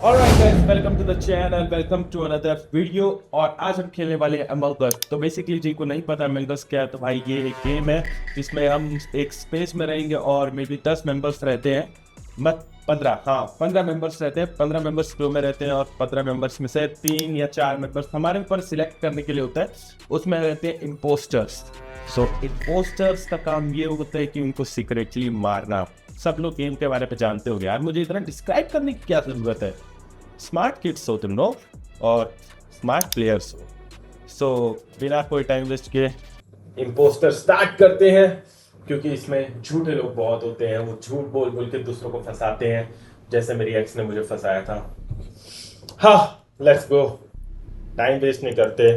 Alright guys, welcome to the channel, welcome to another video। और आज हम खेलने वाले हैं Among Us। तो बेसिकली जिनको नहीं पता Among Us क्या है, तो भाई ये एक गेम है जिसमें हम एक स्पेस में रहेंगे और मे बी 10 मेंबर्स रहते हैं। मत 15, हाँ 15 मेंबर्स रहते हैं। 15 मेंबर्स क्रू में रहते हैं और 15 मेंबर्स में से 3 या 4 मेंबर्स हमारे ऊपर सिलेक्ट करने के लिए होता है। उसमें रहते हैं इम्पोस्टर्स। सो इम्पोस्टर्स का काम ये होता है कि उनको सीक्रेटली मारना। सब लोग गेम के बारे में जानते हो यार, मुझे इतना डिस्क्राइब करने की क्या जरूरत है। स्मार्ट किड्स हो तुम लोग और स्मार्ट प्लेयर्स हो। सो बिना कोई टाइम वेस्ट किए इम्पोस्टर स्टार्ट करते हैं, क्योंकि इसमें झूठे लोग बहुत होते हैं। वो झूठ बोल बोल के दूसरों को फंसाते हैं, जैसे मेरी एक्स ने मुझे फंसाया था। हाँ, लेट्स गो। टाइम वेस्ट नहीं करते,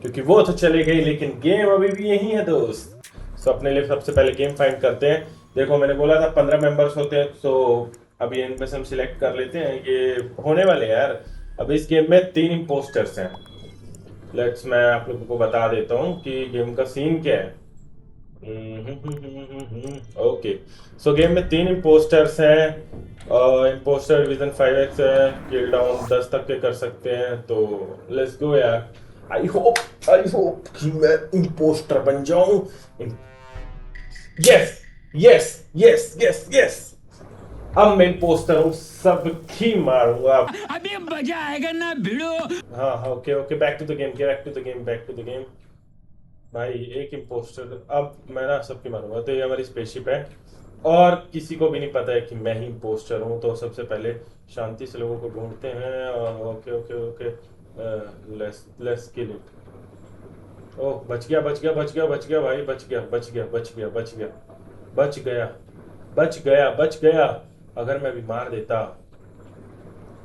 क्योंकि वो तो चले गई लेकिन गेम अभी भी यही है दोस्त। सो अपने लिए सबसे पहले गेम फाइंड करते हैं। देखो मैंने बोला था 15 मेंबर्स होते हैं, सो अभी इनमें से हम सिलेक्ट कर लेते हैं। ये होने वाले हैं यार। अब इस गेम में 3 इम्पोस्टर्स हैं। लेट्स मैं आप लोगों को बता देता हूँ कि गेम का सीन क्या है। ओके, सो गेम में 3 इम्पोस्टर्स हैं। इम्पोस्टर डिवीजन 5x है। किल डाउन 10 तक के कर सकते हैं। तो लेट्स गो यार। आई होप कि मैं इम्पोस्टर बन जाऊं। Yes yes yes yes yes, अब मैं इम्पोस्टर हूँ, सबकी मारूंगा। अभी मजा आएगा ना भिड़ो। हाँ हाँ, okay okay, back to the game, back to the game, back to the game. भाई एक इम्पोस्टर, अब मैं ना सबकी मारूंगा। तो ये हमारी स्पेसशिप है और किसी को भी नहीं पता है कि मैं ही इम्पोस्टर हूँ। तो सबसे पहले शांति से लोगों को ढूंढते हैं। Okay okay okay, let's let's kill it. Oh, बच गया बच गया बच गया बच गया भाई, बच गया बच गया बच गया बच गया बच गया बच गया बच गया। अगर मैं भी मार देता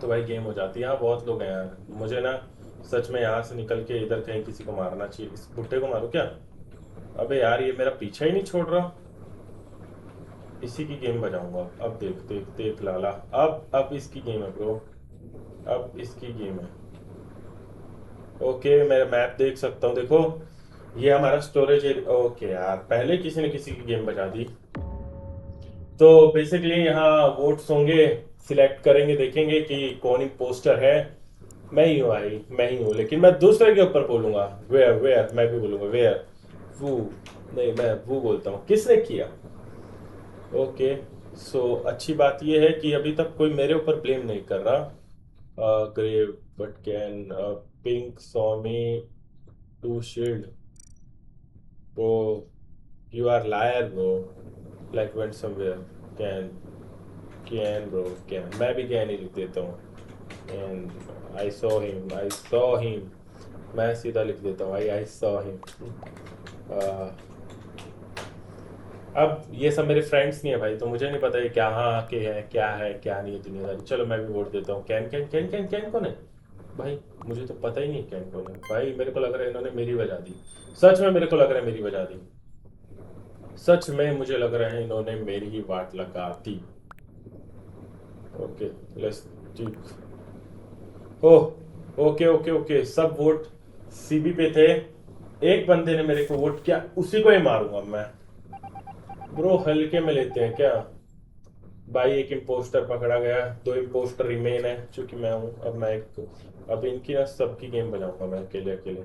तो भाई गेम हो जाती है। यहाँ बहुत लोग हैं यार, मुझे ना सच में यहाँ से निकल के इधर कहीं किसी को मारना चाहिए। इस बुट्टे को मारो क्या? अबे यार, ये मेरा पीछा ही नहीं छोड़ रहा। इसी की गेम बजाऊंगा। अब देख देख देख लाला, अब इसकी गेम है ब्रो, अब इसकी गेम है। ओके, मैं मैप देख सकता हूँ, देखो ये हमारा स्टोरेज एरिया। ओके यार, पहले किसी ने किसी की गेम बजा दी। तो बेसिकली यहाँ वोट्स होंगे, सिलेक्ट करेंगे, देखेंगे कि कौन इम्पोस्टर है। मैं ही हूँ भाई, मैं ही हूँ, लेकिन मैं दूसरे के ऊपर बोलूंगा। वेयर वेयर, मैं भी बोलूंगा वेयर। वो नहीं, मैं वो बोलता हूँ किसने किया। ओके, सो अच्छी बात यह है कि अभी तक कोई मेरे ऊपर ब्लेम नहीं कर रहा। Grave but cyan pink saw me to shield. Bro, you are liar bro, like went somewhere. Cyan, cyan bro, cyan, मैं भी कैन ही लिख देता हूँ। And I saw him, I saw him. मैं सीधा लिख देता हूँ आई सॉ हिम। अब ये सब मेरे फ्रेंड्स नहीं है भाई, तो मुझे नहीं पता ये क्या हाँ के है, क्या नहीं है दुनियादारी। चलो मैं भी वोट देता हूँ। Can can can can can कौन है भाई? मुझे तो पता ही नहीं कैन कौन है भाई। मेरे को लग रहा है इन्होंने मेरी वजह दी। सच में मेरे को लग रहा है मेरी वजह दी। सच में मुझे लग रहा है इन्होंने मेरी ही वाट लगा दी। ओके, लेट्स ठीक। ओह, ओके ओके ओके, सब वोट सीबी पे थे। एक बंदे ने मेरे को वोट किया, उसी को ही मारूंगा मैं। ब्रो हल्के में लेते हैं क्या भाई? एक इम्पोस्टर पकड़ा गया, 2 इम्पोस्टर रिमेन है, चूंकि मैं हूं। अब मैं एक, अब इनकी ना सबकी गेम बनाऊंगा मैं अकेले अकेले।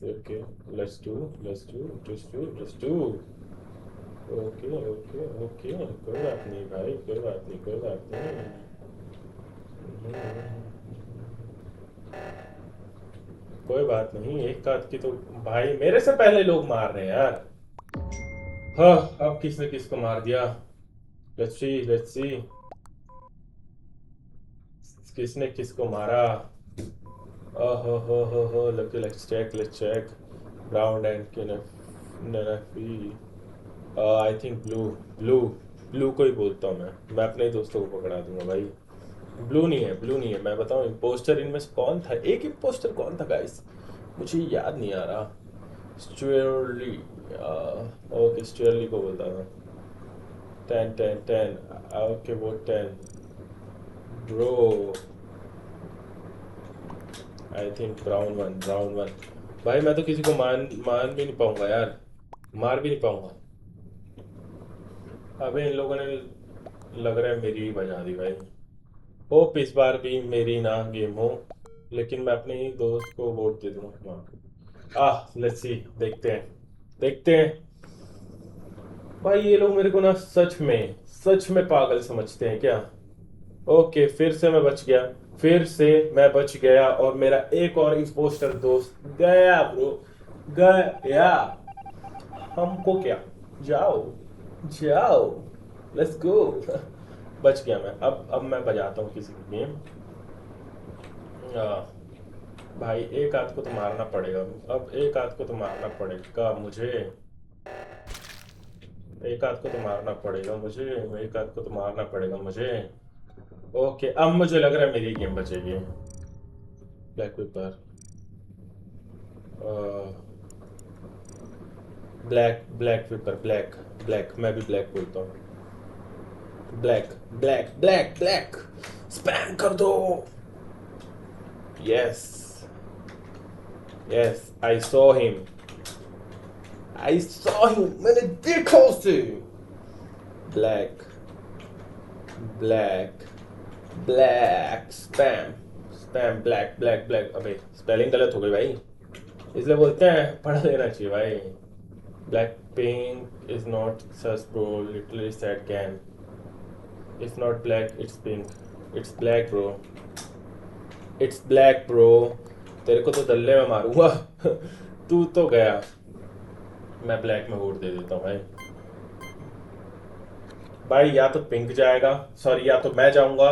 Okay, let's do let's do let's do let's do. Okay okay okay, कोई बात नहीं भाई, कोई बात नहीं, कोई बात नहीं। कोई बात नहीं, एक आध की तो भाई मेरे से पहले लोग मार रहे हैं यार। हाँ, अब किसने किसको मार दिया? लेट्स सी लेट्स सी, किसने किसको मारा। ओहो हो, लेट्स चेक। ब्राउन एंड ननफी, I think blue. Blue, blue को ही बोलता हूँ मैं अपने ही दोस्तों को पकड़ा दूंगा भाई। ब्लू नहीं है, ब्लू नहीं है। मैं बताऊँ इम्पोस्टर इनमें से कौन था? एक इम्पोस्टर कौन था गाइस, मुझे याद नहीं आ रहा। स्टुअर्ली, ओके स्टुअर्ली को बोलता था। 10 ओके वो 10 bro. I think brown one. भाई मैं तो किसी को मान मान भी नहीं पाऊंगा यार, मार भी नहीं पाऊंगा। अबे इन लोगों ने, लग रहा है मेरी ही बजा दी भाई। होप इस बार भी मेरी ना गेम हो, लेकिन मैं अपने ही दोस्त को वोट दे दूंगा। लेट्स सी, देखते हैं, देखते हैं। भाई ये लोग मेरे को ना सच में पागल समझते हैं क्या? ओके, फिर से मैं बच गया, फिर से मैं बच गया, और मेरा एक और इम्पोस्टर दोस्त गया ब्रो, गया। हमको क्या, जाओ, जाओ, लेट्स गो। बच गया मैं। अब मैं बजाता हूँ किसी की गेम। भाई एक आध को तो मारना पड़ेगा। अब एक आध को तो मारना पड़ेगा मुझे, एक आध को तो मारना पड़ेगा मुझे, एक आध को तो मारना पड़ेगा मुझे। ओके, अब मुझे लग रहा है मेरी गेम बचेगी। Black pepper, black black pepper, black, black, मैं भी ब्लैक बोलता हूँ। Black, black, black, black, spam कर दो। Yes, yes, I saw him, I saw him, मैंने देखा उसे। Black, black, black, spam, spam, black, black, black. अबे स्पेलिंग गलत हो गई भाई, इसलिए बोलते हैं पढ़ लेना चाहिए भाई। Black pink is not sauce bro, literally sad can, it's not black, it's pink, it's black bro, it's black bro. तेरे को तो दल्ले में मारूंगा। तू तो गया। मैं ब्लैक में वोट दे देता हूँ भाई। भाई या तो पिंक जाएगा, सॉरी, या तो मैं जाऊंगा,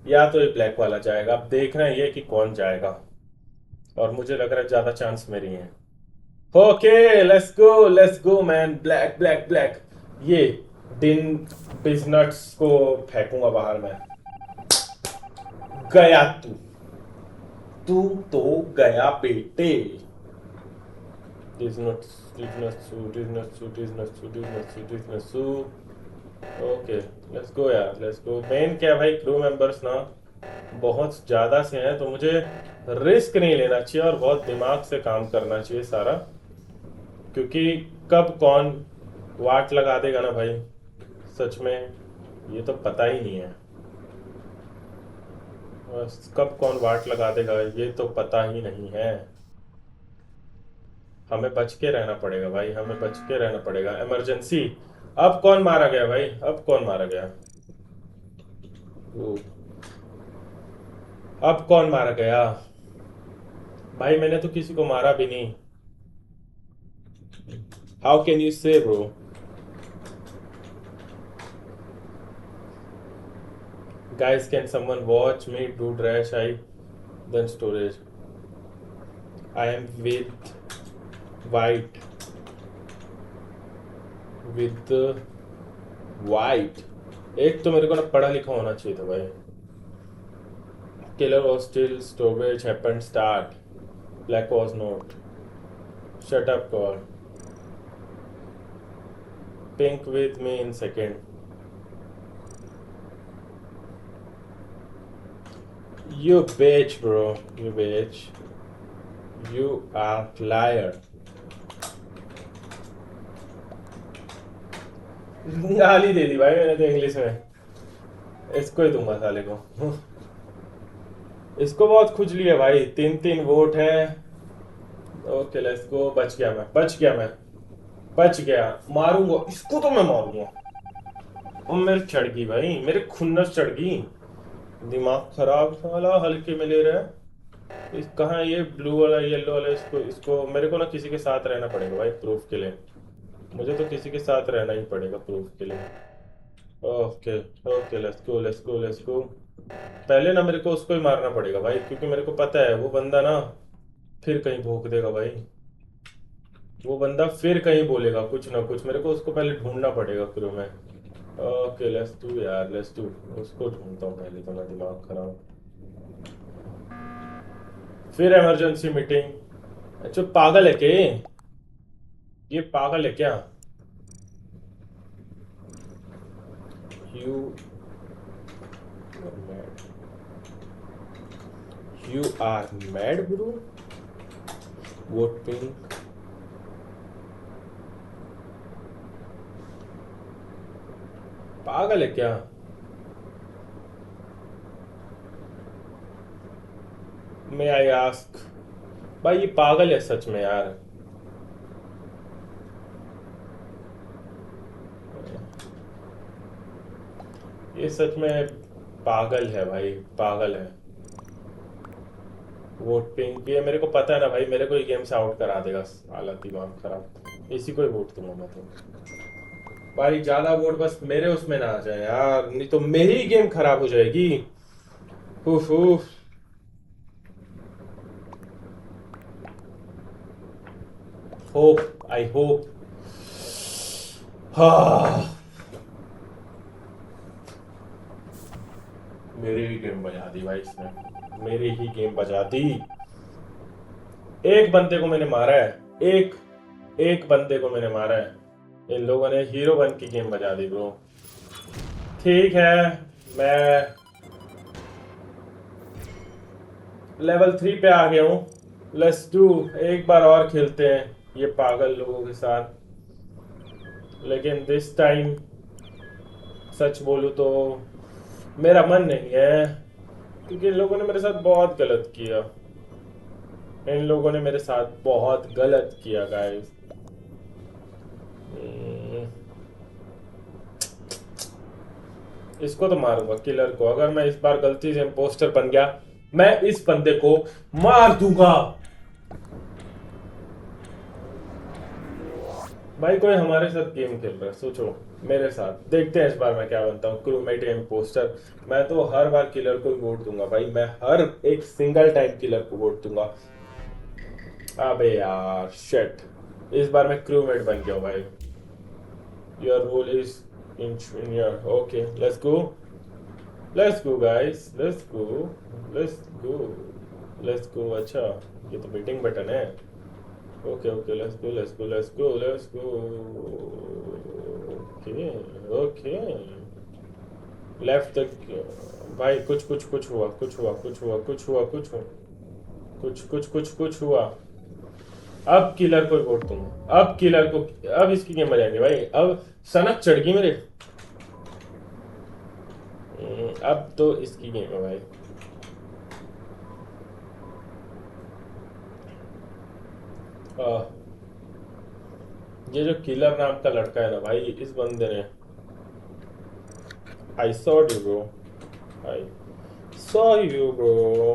या तो ये ब्लैक वाला जाएगा। अब देखना ये कि कौन जाएगा, और मुझे लग रहा है ज्यादा चांस मेरी है। Okay, let's go man, black, black, black. ये दिन बिजनट्स को फेंकूंगा बाहर मैं। गया तू, तू तो गया बेटे। Disnutsu, Disnutsu, Disnutsu, Disnutsu, Disnutsu, Disnutsu। Okay, let's गो यार, लेट्स गो। मेन क्या है भाई, क्रू मेंबर्स ना बहुत ज़्यादा से हैं, तो मुझे रिस्क नहीं लेना चाहिए और बहुत दिमाग से काम करना चाहिए सारा, क्योंकि कब कौन वाट लगा देगा ना भाई, सच में ये तो पता ही नहीं है। बस कब कौन वाट लगा देगा ये तो पता ही नहीं है। हमें बच के रहना पड़ेगा भाई, हमें बच के रहना पड़ेगा, इमरजेंसी। अब कौन मारा गया भाई, अब कौन मारा गया? ओ, अब कौन मारा गया? भाई मैंने तो किसी को मारा भी नहीं। How can you say bro? Guys, can someone watch me do trash I then storage? I am with white, with white. एक तो मेरे को ना पढ़ा लिखा होना चाहिए था भाई। Killer was still storage happened start, black was not. Shut up call, pink with me in second. You bitch, bro. You bitch. You are liar. गाली दे दी भाई मैंने तो इंग्लिश में। इसको ही दूंगा साले को। इसको बहुत खुजली है भाई, तीन तीन वोट है। ओके, लेट्स गो। बच गया मैं, बच गया मैं, बच गया। मारूंगा इसको, तो मैं मारूंगा। और मेरे चढ़ गई भाई, मेरे खुन्नस चढ़ गई। दिमाग खराब साला, हल्के में ले रहा है। इस कहाँ ये ब्लू वाला, येलो वाला, इसको इसको मेरे को ना किसी के साथ रहना पड़ेगा भाई प्रूफ के लिए। मुझे तो किसी के साथ रहना ही पड़ेगा प्रूफ के लिए। Okay, okay, let's go, let's go, let's गो। पहले ना मेरे को उसको ही मारना पड़ेगा भाई, क्योंकि मेरे को पता है वो बंदा ना फिर कहीं भोंक देगा भाई। वो बंदा फिर कहीं बोलेगा कुछ ना कुछ, मेरे को उसको पहले ढूंढना पड़ेगा क्रू में। ओके, लेट्स डू यार, लेट्स डू। उसको ढूंढता हूँ पहले तो मैं, दिमाग खराब। फिर इमरजेंसी मीटिंग। अच्छा, पागल है के ये, पागल है क्या? You you are mad bro, vote pink. पागल है क्या? May I ask. भाई ये पागल है सच में यार। ये सच में पागल है भाई, पागल है। वोट पिंक, ये मेरे को पता है ना भाई, मेरे को ये गेम से आउट करा देगा साला दिमाग खराब। इसी को ही वोट दूंगा मैं तो। भाई ज्यादा वोट बस मेरे उसमें ना आ जाए यार, नहीं तो मेरी गेम खराब हो जाएगी। उफ उफ। Hope, I hope. हाँ, मेरी ही गेम बजा दी भाई इसने, मेरी ही गेम बजा दी। एक बंदे को मैंने मारा है, एक एक बंदे को मैंने मारा है, इन लोगों ने हीरो बन की गेम बजा दी ब्रो। ठीक है, मैं लेवल 3 पे आ गया हूँ। लेट्स डू, एक बार और खेलते हैं ये पागल लोगों के साथ। लेकिन दिस टाइम सच बोलूं तो मेरा मन नहीं है, क्योंकि इन लोगों ने मेरे साथ बहुत गलत किया। इन लोगों ने मेरे साथ बहुत गलत किया गाइस। इसको तो मारूंगा, किलर को। अगर मैं इस बार गलती से इम्पोस्टर बन गया, मैं इस बंदे को मार दूंगा। भाई कोई हमारे साथ गेम खेल रहा है, सोचो मेरे साथ। देखते हैं इस बार मैं क्या बनता हूँ, क्रूमेट या इम्पोस्टर। मैं तो हर बार किलर को ही वोट दूंगा भाई, मैं हर एक सिंगल टाइम किलर को वोट दूंगा। अबे यार शिट, इस बार मैं क्रूमेट बन गया हूँ भाई। Your role is engineer. Okay let's go, let's go guys, let's go, let's go, let's go. अच्छा, ये तो मीटिंग बटन है। Okay okay, let's go, let's go, let's go, let's go. Okay okay, left तक। भाई कुछ कुछ कुछ हुआ, कुछ हुआ, कुछ हुआ, कुछ हुआ, कुछ हुआ, कुछ कुछ कुछ कुछ हुआ। अब किलर को वोट दूंगा, अब किलर को। अब इसकी गेम बजाएंगे भाई, अब सनक चढ़ गई मेरे। अब तो इसकी गेम है भाई। ये जो किलर नाम का लड़का है ना भाई, इस बंदे ने, I saw you bro, I saw you bro.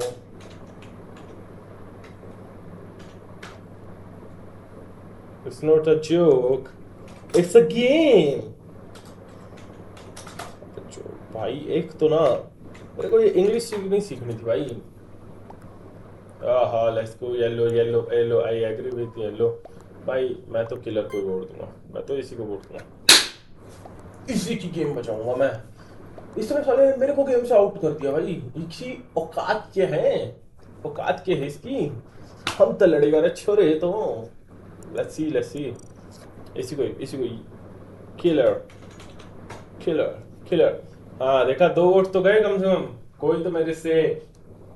It's not a joke, it's a game. भाई एक तो ना, मेरे को ये इंग्लिश नहीं सीखनी थी भाई। हाँ let's go, yellow yellow yellow, I agree with yellow. भाई मैं तो किलर को ही वोट दूंगा, मैं तो इसी को वोट दूंगा, इसी की गेम बचाऊंगा मैं। इसने साले मेरे को गेम से आउट कर दिया भाई। इसी औकात के हैं, औकात के है इसकी। हम तो लड़ेगा रे छोरे तो। Let's see, let's see. इसी को, इसी को। Killer, killer, killer. हाँ देखा, 2 वोट तो गए कम से कम। कोई तो मेरे से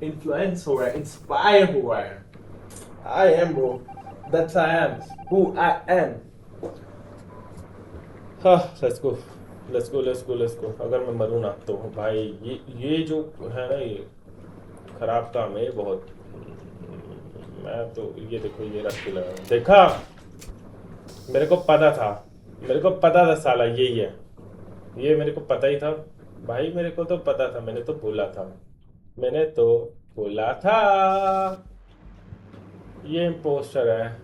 इन्फ्लुएंस हो रहा है, इंस्पायर हो रहा है। I am bro, that's I am who I am. हाँ let's go, let's go, let's go, let's go. अगर मैं मरूँ ना तो भाई, ये जो है ना, ये खराब काम है बहुत। मैं तो, ये देखो, ये रख के लगा, देखा, मेरे को पता था, मेरे को पता था साला यही है। ये मेरे को पता ही था भाई, मेरे को तो पता था, मैंने तो बोला था, मैंने तो बोला था। ये इम्पोस्टर है।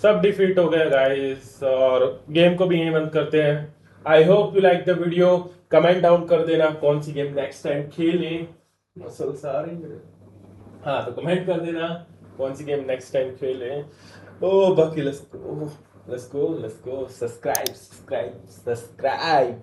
सब डिफीट हो गए गाइस, और गेम को भी यहीं बंद करते हैं। I hope you like the video. Comment down कर देना कौन सी गेम नेक्स्ट टाइम खेलें। मसल्स आ रही मेरे। हाँ तो कमेंट कर देना कौन सी गेम नेक्स्ट टाइम खेलें। ओ बाकी let's go, let's go, let's go. Subscribe, subscribe, subscribe.